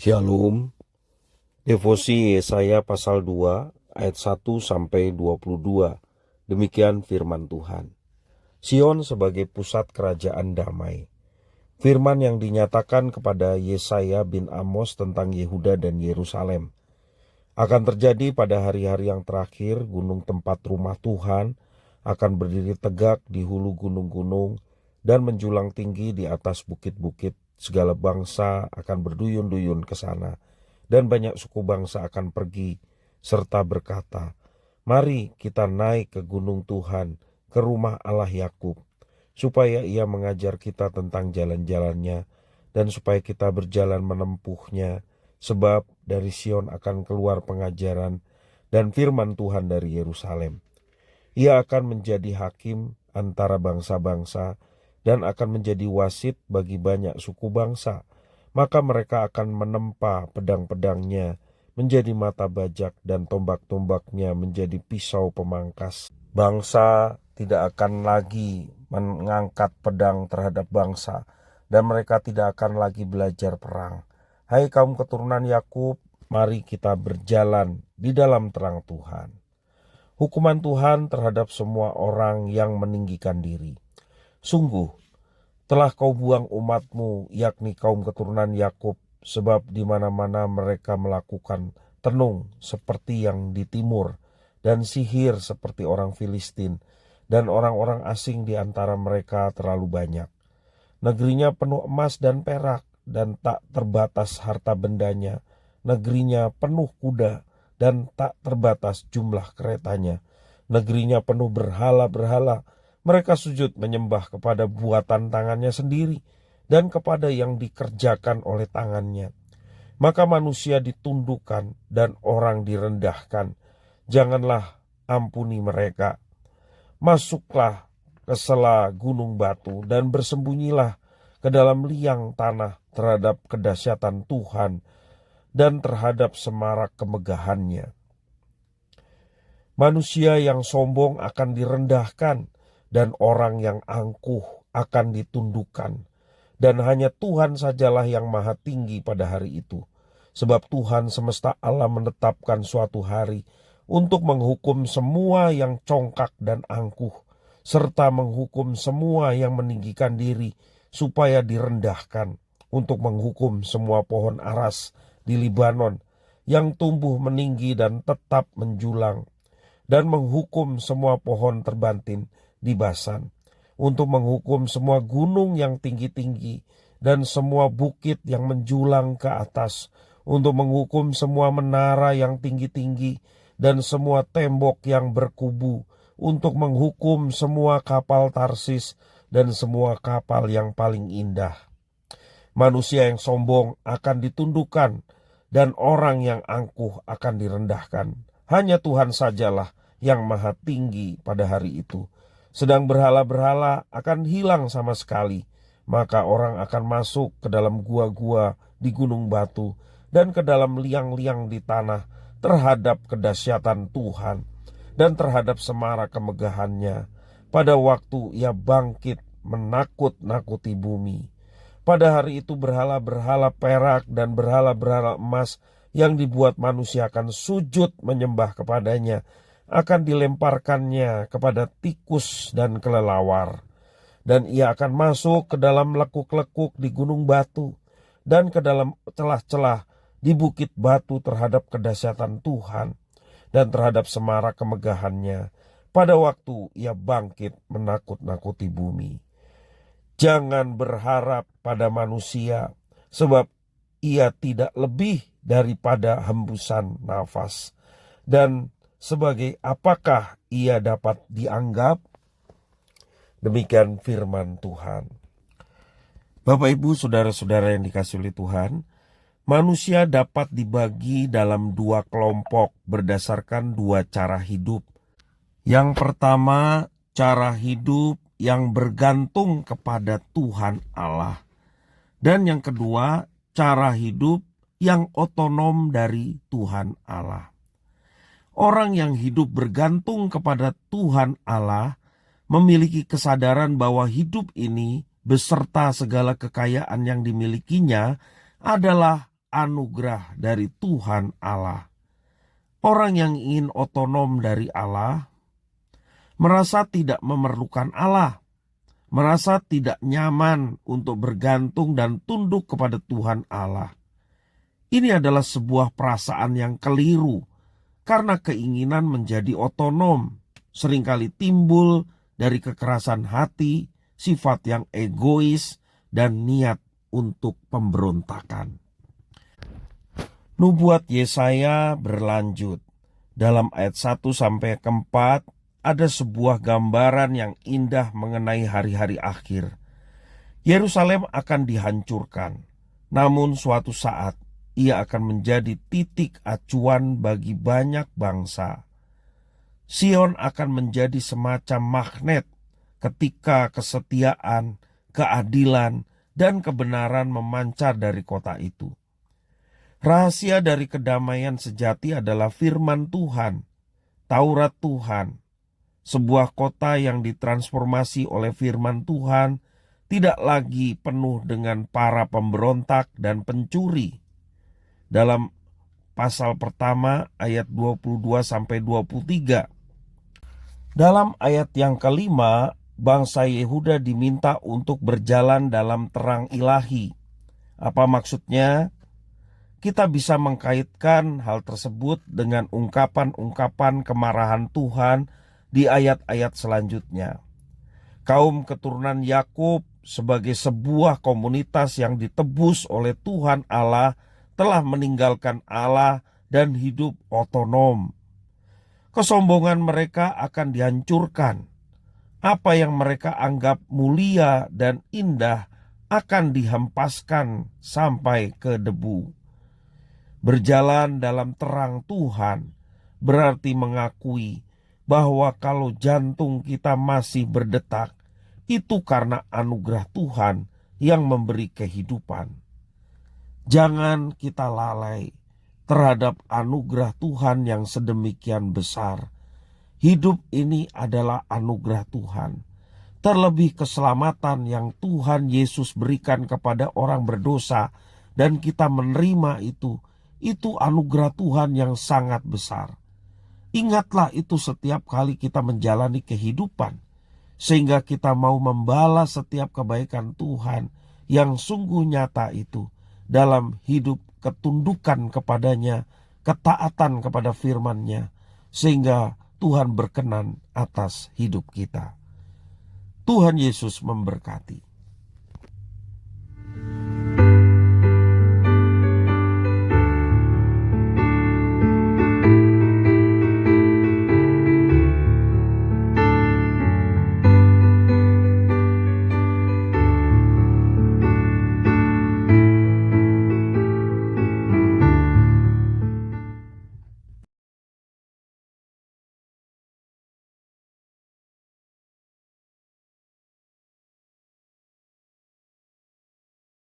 Shalom. Devosi Yesaya pasal 2 ayat 1 sampai 22. Demikian firman Tuhan. Sion sebagai pusat kerajaan damai. Firman yang dinyatakan kepada Yesaya bin Amos tentang Yehuda dan Yerusalem. Akan terjadi pada hari-hari yang terakhir, gunung tempat rumah Tuhan akan berdiri tegak di hulu gunung-gunung dan menjulang tinggi di atas bukit-bukit. Segala bangsa akan berduyun-duyun ke sana, dan banyak suku bangsa akan pergi, serta berkata, "Mari kita naik ke gunung Tuhan, ke rumah Allah Yakub, supaya ia mengajar kita tentang jalan-jalannya, dan supaya kita berjalan menempuhnya, sebab dari Sion akan keluar pengajaran dan firman Tuhan dari Yerusalem. Ia akan menjadi hakim antara bangsa-bangsa, dan akan menjadi wasit bagi banyak suku bangsa. Maka mereka akan menempa pedang-pedangnya menjadi mata bajak, dan tombak-tombaknya menjadi pisau pemangkas. Bangsa tidak akan lagi mengangkat pedang terhadap bangsa, dan mereka tidak akan lagi belajar perang. Hai kaum keturunan Yakub, mari kita berjalan di dalam terang Tuhan. Hukuman Tuhan terhadap semua orang yang meninggikan diri. Sungguh, telah kau buang umatmu, yakni kaum keturunan Yakub, sebab di mana-mana mereka melakukan tenung seperti yang di timur, dan sihir seperti orang Filistin, dan orang-orang asing di antara mereka terlalu banyak. Negerinya penuh emas dan perak, dan tak terbatas harta bendanya. Negerinya penuh kuda, dan tak terbatas jumlah keretanya. Negerinya penuh berhala-berhala. Mereka sujud menyembah kepada buatan tangannya sendiri, dan kepada yang dikerjakan oleh tangannya. Maka manusia ditundukkan dan orang direndahkan. Janganlah ampuni mereka. Masuklah ke sela gunung batu dan bersembunyilah ke dalam liang tanah terhadap kedahsyatan Tuhan dan terhadap semarak kemegahannya. Manusia yang sombong akan direndahkan, dan orang yang angkuh akan ditundukkan. Dan hanya Tuhan sajalah yang maha tinggi pada hari itu. Sebab Tuhan semesta alam menetapkan suatu hari untuk menghukum semua yang congkak dan angkuh, serta menghukum semua yang meninggikan diri supaya direndahkan, untuk menghukum semua pohon aras di Libanon yang tumbuh meninggi dan tetap menjulang, dan menghukum semua pohon terbantin di Basan, untuk menghukum semua gunung yang tinggi-tinggi dan semua bukit yang menjulang ke atas, untuk menghukum semua menara yang tinggi-tinggi dan semua tembok yang berkubu, untuk menghukum semua kapal Tarsis dan semua kapal yang paling indah. Manusia yang sombong akan ditundukkan, dan orang yang angkuh akan direndahkan. Hanya Tuhan sajalah yang maha tinggi pada hari itu. Sedang berhala-berhala akan hilang sama sekali. Maka orang akan masuk ke dalam gua-gua di gunung batu dan ke dalam liang-liang di tanah terhadap kedahsyatan Tuhan dan terhadap semarak kemegahannya. Pada waktu ia bangkit menakut-nakuti bumi. Pada hari itu berhala-berhala perak dan berhala-berhala emas yang dibuat manusia akan sujud menyembah kepadanya, akan dilemparkannya kepada tikus dan kelelawar. Dan ia akan masuk ke dalam lekuk-lekuk di gunung batu dan ke dalam celah-celah di bukit batu terhadap kedahsyatan Tuhan dan terhadap semarak kemegahannya pada waktu ia bangkit menakut-nakuti bumi. Jangan berharap pada manusia, sebab ia tidak lebih daripada hembusan nafas. Dan sebagai apakah ia dapat dianggap? Demikian firman Tuhan. Bapak, Ibu, saudara-saudara yang dikasihi oleh Tuhan, manusia dapat dibagi dalam dua kelompok berdasarkan dua cara hidup. Yang pertama, cara hidup yang bergantung kepada Tuhan Allah. Dan yang kedua, cara hidup yang otonom dari Tuhan Allah. Orang yang hidup bergantung kepada Tuhan Allah memiliki kesadaran bahwa hidup ini beserta segala kekayaan yang dimilikinya adalah anugerah dari Tuhan Allah. Orang yang ingin otonom dari Allah merasa tidak memerlukan Allah, merasa tidak nyaman untuk bergantung dan tunduk kepada Tuhan Allah. Ini adalah sebuah perasaan yang keliru karena keinginan menjadi otonom seringkali timbul dari kekerasan hati, sifat yang egois, dan niat untuk pemberontakan. Nubuat Yesaya berlanjut. Dalam ayat 1 sampai 4 ada sebuah gambaran yang indah mengenai hari-hari akhir. Yerusalem akan dihancurkan, namun suatu saat ia akan menjadi titik acuan bagi banyak bangsa. Sion akan menjadi semacam magnet ketika kesetiaan, keadilan, dan kebenaran memancar dari kota itu. Rahasia dari kedamaian sejati adalah firman Tuhan, Taurat Tuhan. Sebuah kota yang ditransformasi oleh firman Tuhan tidak lagi penuh dengan para pemberontak dan pencuri. Dalam pasal pertama ayat 22-23. Dalam ayat yang kelima, bangsa Yehuda diminta untuk berjalan dalam terang ilahi. Apa maksudnya? Kita bisa mengkaitkan hal tersebut dengan ungkapan-ungkapan kemarahan Tuhan di ayat-ayat selanjutnya. Kaum keturunan Yakub sebagai sebuah komunitas yang ditebus oleh Tuhan Allah telah meninggalkan Allah dan hidup otonom. Kesombongan mereka akan dihancurkan. Apa yang mereka anggap mulia dan indah akan dihempaskan sampai ke debu. Berjalan dalam terang Tuhan berarti mengakui bahwa kalau jantung kita masih berdetak, itu karena anugerah Tuhan yang memberi kehidupan. Jangan kita lalai terhadap anugerah Tuhan yang sedemikian besar. Hidup ini adalah anugerah Tuhan. Terlebih keselamatan yang Tuhan Yesus berikan kepada orang berdosa dan kita menerima itu anugerah Tuhan yang sangat besar. Ingatlah itu setiap kali kita menjalani kehidupan, sehingga kita mau membalas setiap kebaikan Tuhan yang sungguh nyata itu dalam hidup ketundukan kepadanya, ketaatan kepada firman-Nya, sehingga Tuhan berkenan atas hidup kita. Tuhan Yesus memberkati.